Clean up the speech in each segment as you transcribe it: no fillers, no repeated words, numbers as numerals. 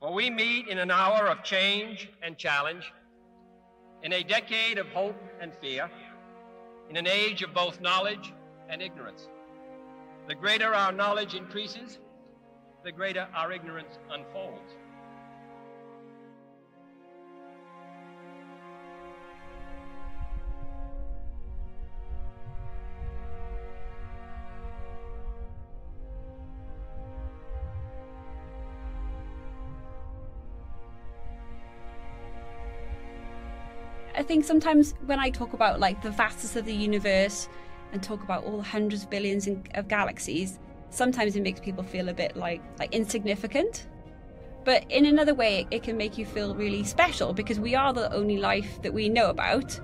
For we meet in an hour of change and challenge, in a decade of hope and fear, in an age of both knowledge and ignorance. The greater our knowledge increases, the greater our ignorance unfolds. I think sometimes when I talk about like the vastness of the universe and talk about all the hundreds of billions of galaxies, sometimes it makes people feel a bit like insignificant. But in another way, it can make you feel really special because we are the only life that we know about.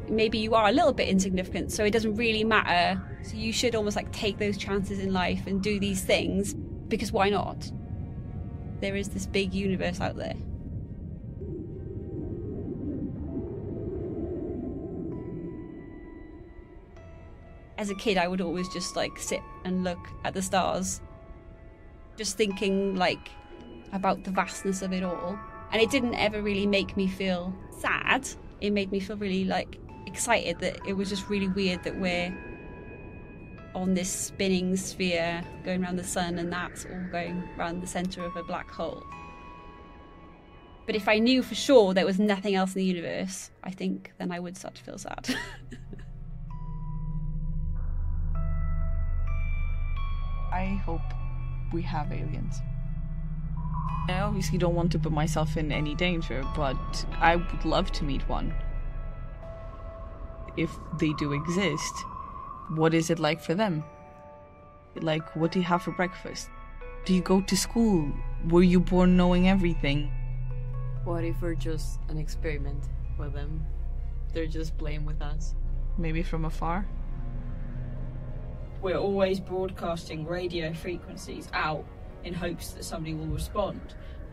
Maybe you are a little bit insignificant, so it doesn't really matter. So you should almost like take those chances in life and do these things because why not? There is this big universe out there. As a kid, I would always just like sit and look at the stars, just thinking like about the vastness of it all. And it didn't ever really make me feel sad. It made me feel really like excited that it was just really weird that we're on this spinning sphere going around the sun and that's all going around the center of a black hole. But if I knew for sure there was nothing else in the universe, I think then I would start to feel sad. I hope we have aliens. I obviously don't want to put myself in any danger, but I would love to meet one. If they do exist, what is it like for them? Like, what do you have for breakfast? Do you go to school? Were you born knowing everything? What if we're just an experiment with them? They're just playing with us. Maybe from afar? We're always broadcasting radio frequencies out in hopes that somebody will respond,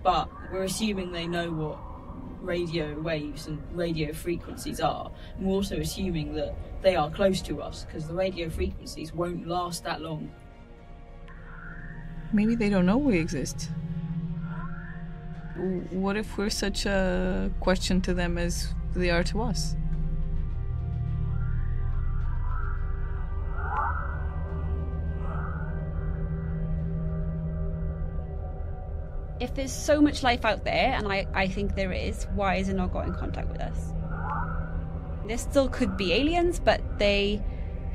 but we're assuming they know what radio waves and radio frequencies are, and we're also assuming that they are close to us because the radio frequencies won't last that long. Maybe they don't know we exist. What if we're such a question to them as they are to us? If there's so much life out there, and I think there is, why is it not got in contact with us? There still could be aliens, but they're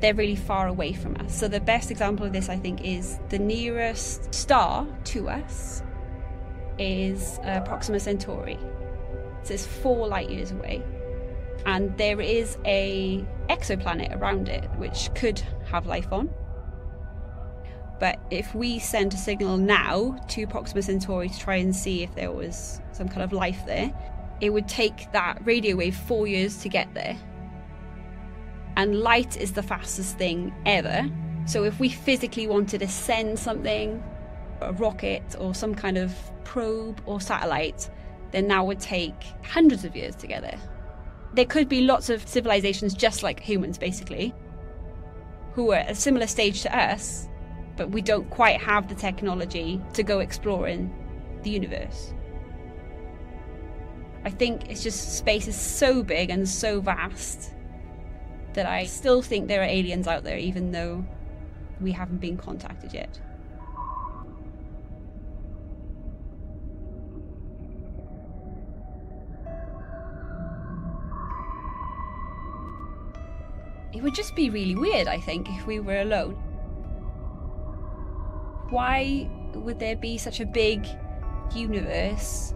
really far away from us. So the best example of this, I think, is the nearest star to us is Proxima Centauri. So it's 4 light years away. And there is a exoplanet around it, which could have life on. But if we sent a signal now to Proxima Centauri to try and see if there was some kind of life there, it would take that radio wave 4 years to get there. And light is the fastest thing ever. So if we physically wanted to send something, a rocket or some kind of probe or satellite, then that would take hundreds of years to get there. There could be lots of civilizations just like humans, basically, who are at a similar stage to us, but we don't quite have the technology to go exploring the universe. I think it's just space is so big and so vast that I still think there are aliens out there, even though we haven't been contacted yet. It would just be really weird, I think, if we were alone. Why would there be such a big universe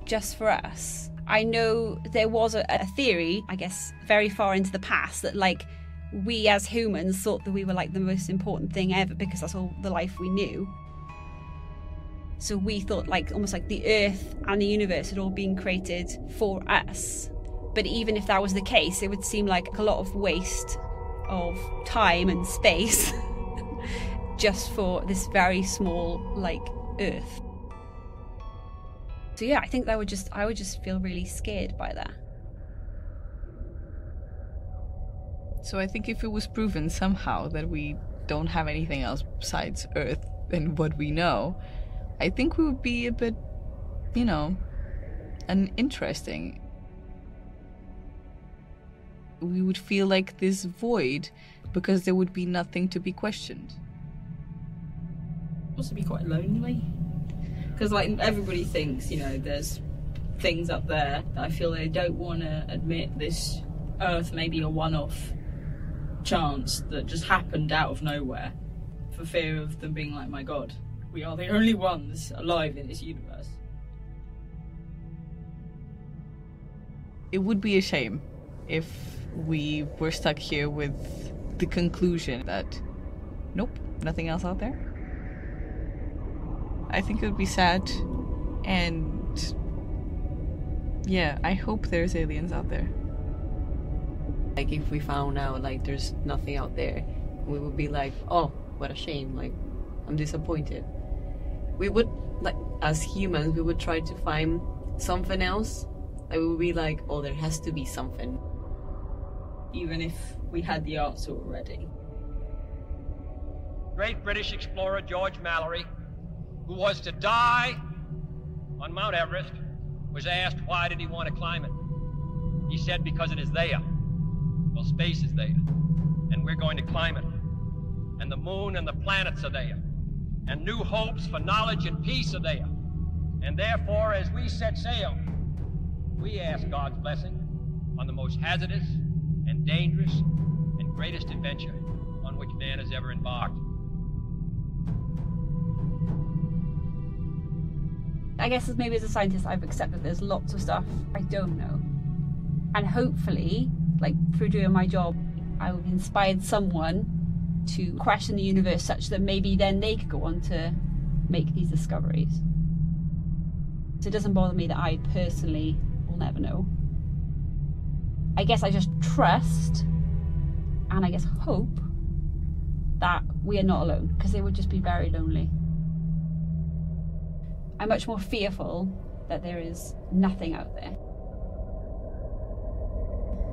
just for us? I know there was a theory, I guess, very far into the past that, like, we as humans thought that we were, like, the most important thing ever because that's all the life we knew. So we thought, like, almost like the Earth and the universe had all been created for us. But even if that was the case, it would seem like a lot of waste of time and space just for this very small, like, Earth. So yeah, I think I would just feel really scared by that. So I think if it was proven somehow that we don't have anything else besides Earth and what we know, I think we would be a bit, uninteresting. We would feel like this void because there would be nothing to be questioned. Also be quite lonely. Because like everybody thinks, there's things up there that I feel they don't want to admit this Earth may be a one-off chance that just happened out of nowhere, for fear of them being like, my God, we are the only ones alive in this universe. It would be a shame if we were stuck here with the conclusion that, nope, nothing else out there. I think it would be sad, and yeah, I hope there's aliens out there. Like if we found out like there's nothing out there, we would be like, oh, what a shame, like I'm disappointed. We would, like as humans, we would try to find something else. Like we would be like, oh, there has to be something. Even if we had the answer already. Great British explorer George Mallory, who was to die on Mount Everest, was asked why did he want to climb it. He said, because it is there. Well, space is there, and we're going to climb it. And the moon and the planets are there. And new hopes for knowledge and peace are there. And therefore, as we set sail, we ask God's blessing on the most hazardous and dangerous and greatest adventure on which man has ever embarked. I guess maybe as a scientist I've accepted there's lots of stuff I don't know. And hopefully, like through doing my job, I will have inspired someone to question the universe such that maybe then they could go on to make these discoveries. So it doesn't bother me that I personally will never know. I guess I just trust and I guess hope that we are not alone, because they would just be very lonely. I'm much more fearful that there is nothing out there.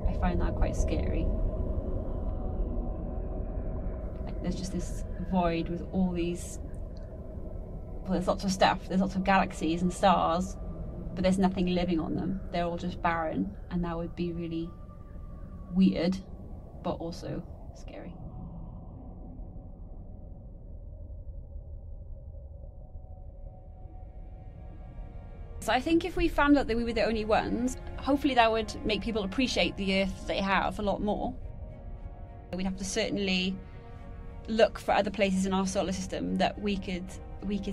I find that quite scary. Like there's just this void with all these... Well, there's lots of stuff, there's lots of galaxies and stars, but there's nothing living on them. They're all just barren, and that would be really weird, but also scary. So I think if we found out that we were the only ones, hopefully that would make people appreciate the Earth they have a lot more. We'd have to certainly look for other places in our solar system that we could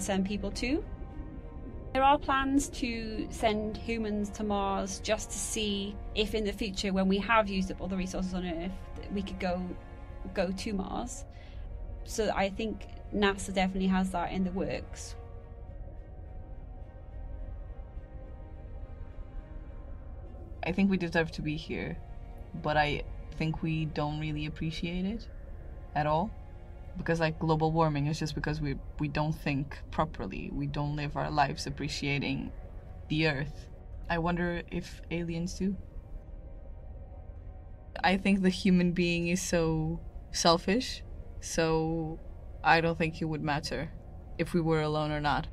send people to. There are plans to send humans to Mars just to see if in the future, when we have used up all the resources on Earth, we could go to Mars. So I think NASA definitely has that in the works. I think we deserve to be here, but I think we don't really appreciate it at all. Because like global warming is just because we don't think properly. We don't live our lives appreciating the Earth. I wonder if aliens do. I think the human being is so selfish, so I don't think it would matter if we were alone or not.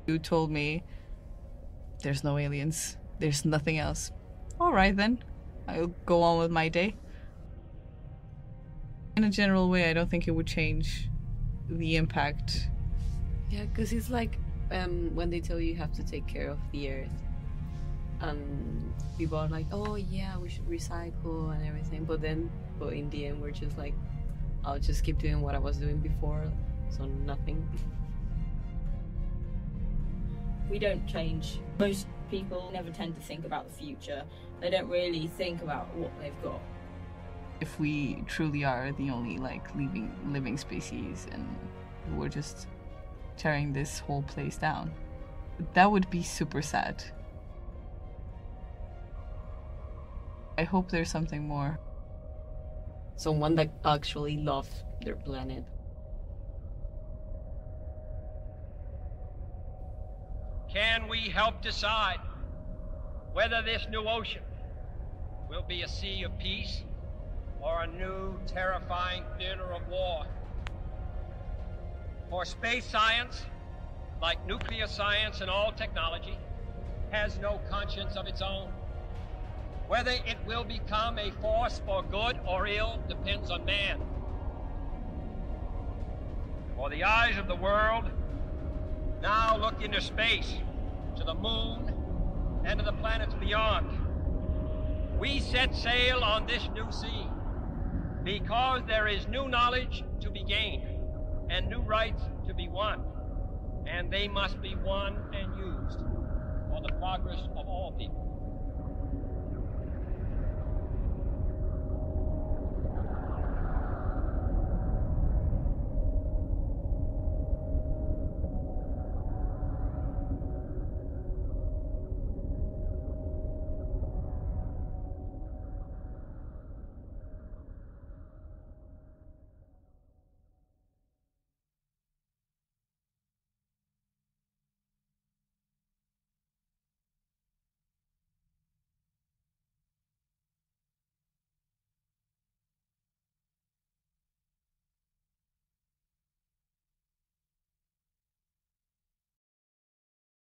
You told me there's no aliens, there's nothing else. All right then, I'll go on with my day. In a general way, I don't think it would change the impact. Yeah, because it's like when they tell you have to take care of the Earth, and people are like, oh yeah, we should recycle and everything, but in the end we're just like, I'll just keep doing what I was doing before, so nothing. We don't change. Most people never tend to think about the future. They don't really think about what they've got. If we truly are the only living species and we're just tearing this whole place down, that would be super sad. I hope there's something more. Someone that actually loves their planet. Can we help decide whether this new ocean will be a sea of peace or a new, terrifying theater of war? For space science, like nuclear science and all technology, has no conscience of its own. Whether it will become a force for good or ill depends on man. For the eyes of the world now look into space, to the moon, and to the planets beyond. We set sail on this new sea because there is new knowledge to be gained and new rights to be won, and they must be won and used for the progress of all people.